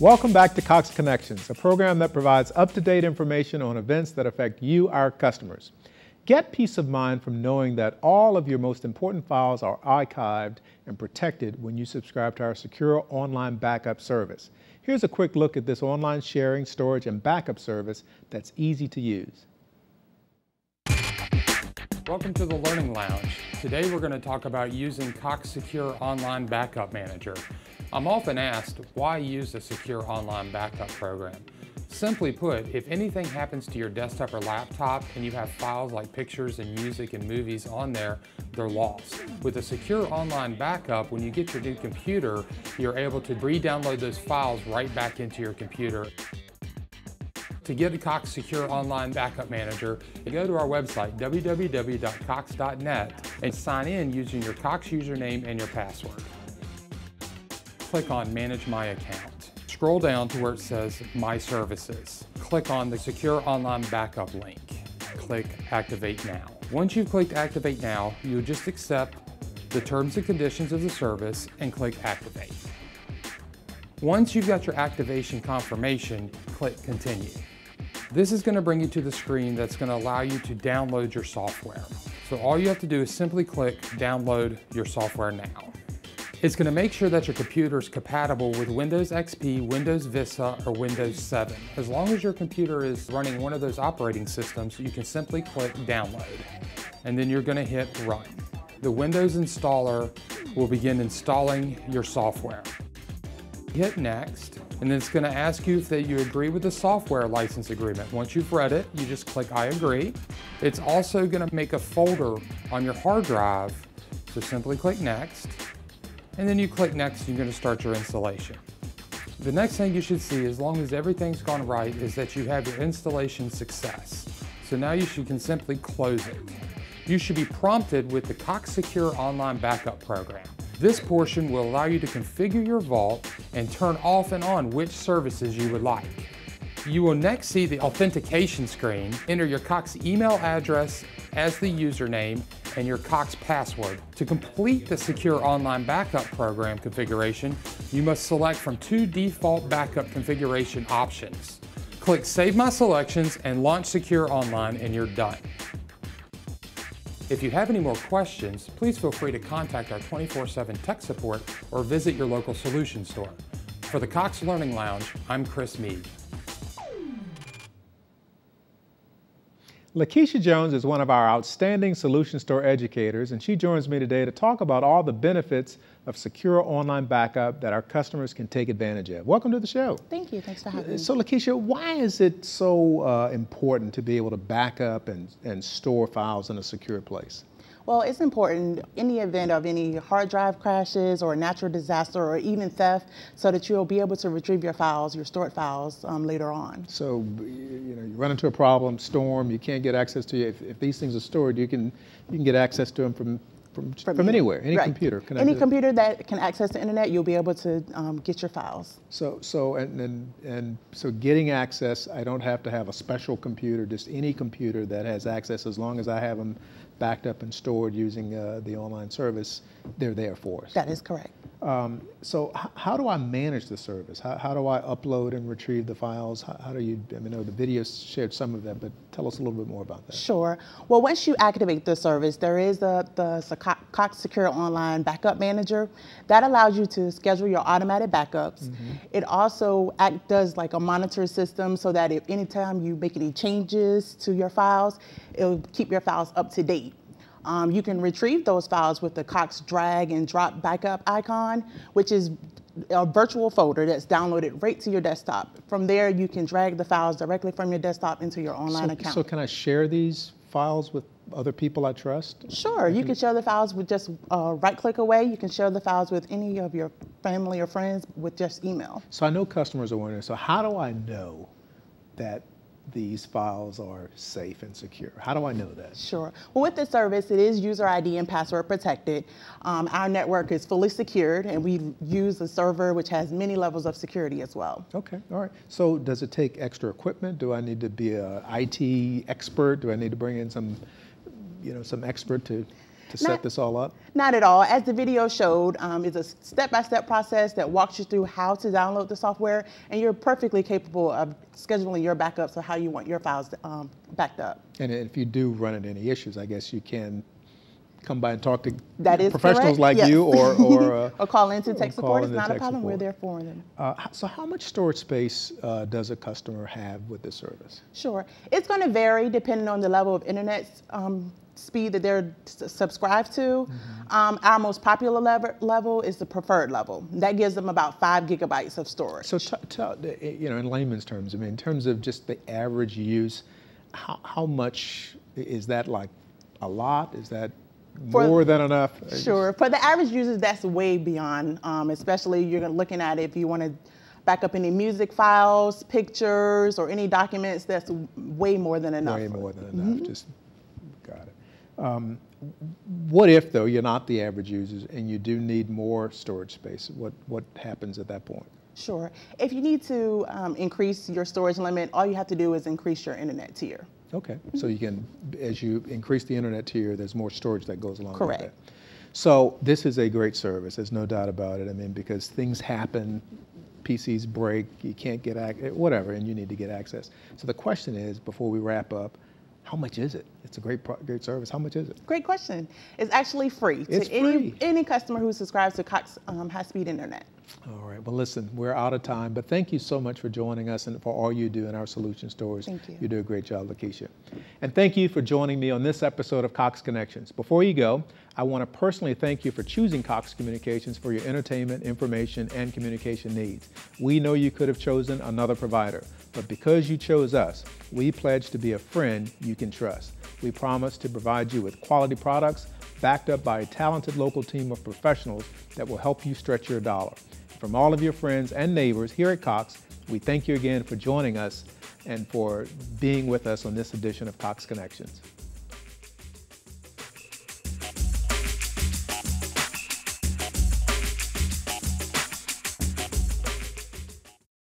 Welcome back to Cox Connections, a program that provides up-to-date information on events that affect you, our customers. Get peace of mind from knowing that all of your most important files are archived and protected when you subscribe to our secure online backup service. Here's a quick look at this online sharing, storage, and backup service that's easy to use. Welcome to the Learning Lounge. Today we're going to talk about using Cox Secure Online Backup Manager. I'm often asked why use a secure online backup program. Simply put, if anything happens to your desktop or laptop and you have files like pictures and music and movies on there, they're lost. With a secure online backup, when you get your new computer, you're able to re-download those files right back into your computer. To get the Cox Secure Online Backup Manager, go to our website, www.cox.net, and sign in using your Cox username and your password. Click on Manage My Account. Scroll down to where it says My Services. Click on the Secure Online Backup link. Click Activate Now. Once you've clicked Activate Now, you'll just accept the terms and conditions of the service and click Activate. Once you've got your activation confirmation, click Continue. This is going to bring you to the screen that's going to allow you to download your software. So all you have to do is simply click Download your software now. It's going to make sure that your computer is compatible with Windows XP, Windows Vista, or Windows 7. As long as your computer is running one of those operating systems, you can simply click Download, and then you're going to hit Run. The Windows installer will begin installing your software. Hit Next, and then it's going to ask you if you agree with the software license agreement. Once you've read it, you just click I agree. It's also going to make a folder on your hard drive, so simply click Next. And then you click Next, you're going to start your installation. The next thing you should see, as long as everything's gone right, is that you have your installation success. So now you can simply close it. You should be prompted with the Cox Secure Online Backup Program. This portion will allow you to configure your vault and turn off and on which services you would like. You will next see the authentication screen. Enter your Cox email address as the username and your Cox password. To complete the Secure Online Backup Program configuration, you must select from two default backup configuration options. Click Save My Selections and launch Secure Online, and you're done. If you have any more questions, please feel free to contact our 24/7 tech support or visit your local solution store. For the Cox Learning Lounge, I'm Chris Meade. Lakeisha Jones is one of our outstanding Solution Store educators, and she joins me today to talk about all the benefits of secure online backup that our customers can take advantage of. Welcome to the show. Thank you. Thanks for having me. So Lakeisha, why is it so important to be able to back up and store files in a secure place? Well, it's important in the event of any hard drive crashes or natural disaster or even theft, so that you'll be able to retrieve your files, your stored files, later on. So, you run into a problem, storm, you can't get access to it. If these things are stored, you can get access to them from anywhere, any right. computer. Any computer that can access the internet, you'll be able to get your files. So getting access, I don't have to have a special computer, just any computer that has access, as long as I have them backed up and stored using the online service, they're there for us. That is correct. So how do I manage the service? How do I upload and retrieve the files? How do you, I know the video shared some of that, but tell us a little bit more about that. Sure. Well, once you activate the service, there is the Cox Secure Online Backup Manager. That allows you to schedule your automatic backups. Mm-hmm. It also does like a monitor system, so that if anytime you make any changes to your files, it'll keep your files up to date. You can retrieve those files with the Cox drag and drop backup icon, which is a virtual folder that's downloaded right to your desktop. From there, you can drag the files directly from your desktop into your online account. So can I share these files with other people I trust? Sure, you can share the files with just right-click away. You can share the files with any of your family or friends with just email. So I know customers are wondering, so how do I know that these files are safe and secure? How do I know that? Sure. Well, with this service, it is user ID and password protected. Our network is fully secured, and we use a server which has many levels of security as well. Okay, all right. So does it take extra equipment? Do I need to be an IT expert? Do I need to bring in some expert to to set this all up? Not at all. As the video showed, it's a step-by-step process that walks you through how to download the software, and you're perfectly capable of scheduling your backups or how you want your files backed up. And if you do run into any issues, I guess you can come by and talk to correct. professionals like Yes. you, or call into tech support. It's into not a tech problem. support. We're there for them. So how much storage space does a customer have with this service? Sure. It's going to vary depending on the level of internet speed that they're subscribed to. Our most popular level is the preferred level. That gives them about 5 gigabytes of storage. So in layman's terms, I mean, in terms of just the average use, how much is that? Like a lot? Is that more than enough? Sure. For the average users, that's way beyond, especially you're looking at it if you want to back up any music files, pictures, or any documents, that's way more than enough. Way more than enough. Just got it. What if, though, you're not the average user and you do need more storage space? What happens at that point? Sure. If you need to increase your storage limit, all you have to do is increase your internet tier. Okay, so you can, as you increase the internet tier, there's more storage that goes along Correct. with that. So this is a great service, there's no doubt about it. I mean, because things happen, PCs break, you can't get whatever, and you need to get access. So the question is, before we wrap up, how much is it? It's a great service. How much is it? Great question. It's actually free It's to free. any customer who subscribes to Cox high-speed internet. All right, well listen, we're out of time, but thank you so much for joining us and for all you do in our solution stores. Thank you. You do a great job, Lakeisha. And thank you for joining me on this episode of Cox Connections. Before you go, I want to personally thank you for choosing Cox Communications for your entertainment, information, and communication needs. We know you could have chosen another provider, but because you chose us, we pledge to be a friend you can trust. We promise to provide you with quality products backed up by a talented local team of professionals that will help you stretch your dollar. From all of your friends and neighbors here at Cox, we thank you again for joining us and for being with us on this edition of Cox Connections.